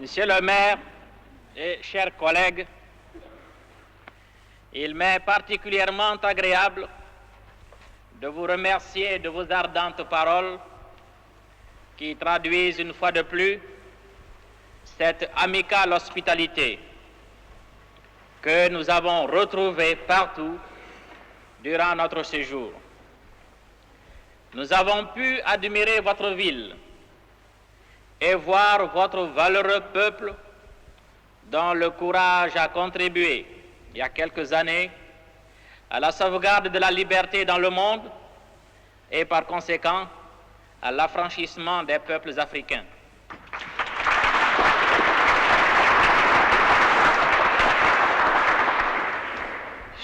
Monsieur le maire et chers collègues, il m'est particulièrement agréable de vous remercier de vos ardentes paroles qui traduisent une fois de plus cette amicale hospitalité que nous avons retrouvée partout durant notre séjour. Nous avons pu admirer votre ville et voir votre valeureux peuple dont le courage a contribué, il y a quelques années, à la sauvegarde de la liberté dans le monde et par conséquent à l'affranchissement des peuples africains.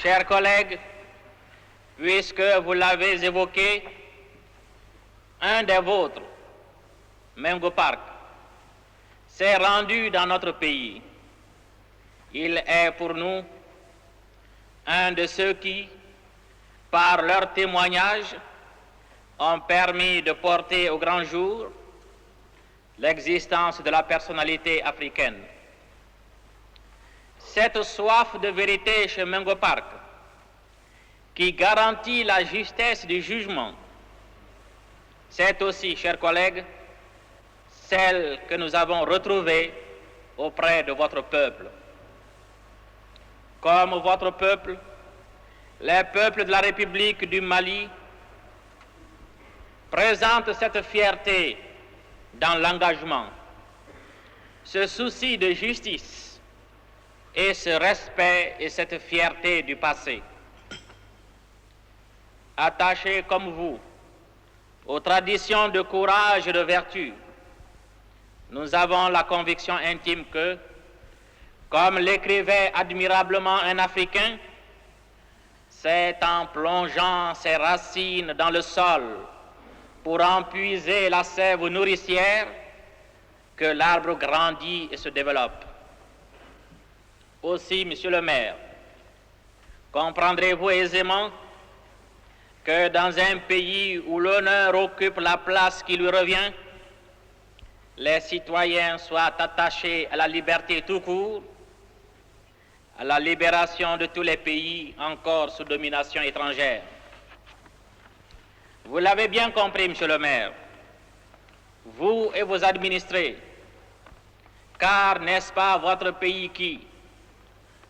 Chers collègues, puisque vous l'avez évoqué, un des vôtres, Mengo Park, s'est rendu dans notre pays. Il est pour nous un de ceux qui, par leur témoignage, ont permis de porter au grand jour l'existence de la personnalité africaine. Cette soif de vérité chez Mengo Park, qui garantit la justesse du jugement, c'est aussi, chers collègues, celle que nous avons retrouvée auprès de votre peuple. Comme votre peuple, les peuples de la République du Mali présentent cette fierté dans l'engagement, ce souci de justice et ce respect et cette fierté du passé. Attachés comme vous aux traditions de courage et de vertu, nous avons la conviction intime que, comme l'écrivait admirablement un Africain, c'est en plongeant ses racines dans le sol pour en puiser la sève nourricière que l'arbre grandit et se développe. Aussi, monsieur le maire, comprendrez-vous aisément que dans un pays où l'honneur occupe la place qui lui revient, les citoyens soient attachés à la liberté tout court, à la libération de tous les pays encore sous domination étrangère. Vous l'avez bien compris, monsieur le maire, vous et vos administrés, car n'est-ce pas votre pays qui,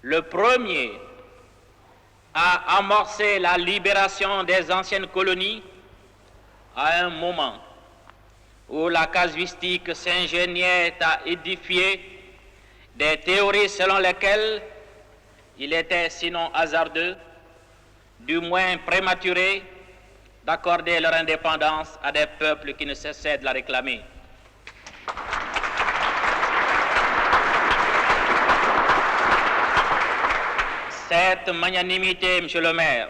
le premier, a amorcé la libération des anciennes colonies à un moment où la casuistique s'ingéniait à édifier des théories selon lesquelles il était sinon hasardeux, du moins prématuré, d'accorder leur indépendance à des peuples qui ne cessaient de la réclamer. Cette magnanimité, monsieur le maire,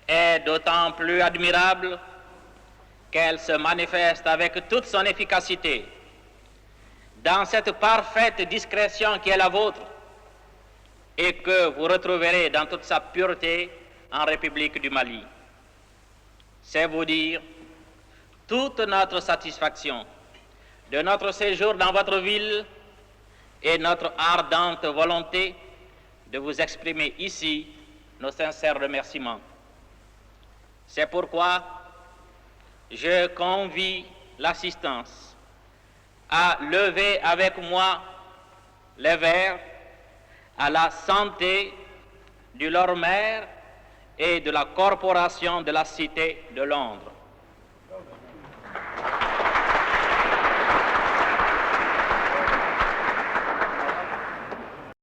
est d'autant plus admirable qu'elle se manifeste avec toute son efficacité dans cette parfaite discrétion qui est la vôtre et que vous retrouverez dans toute sa pureté en République du Mali. C'est vous dire toute notre satisfaction de notre séjour dans votre ville et notre ardente volonté de vous exprimer ici nos sincères remerciements. C'est pourquoi je convie l'assistance à lever avec moi les verres à la santé du Lord Maire et de la Corporation de la Cité de Londres.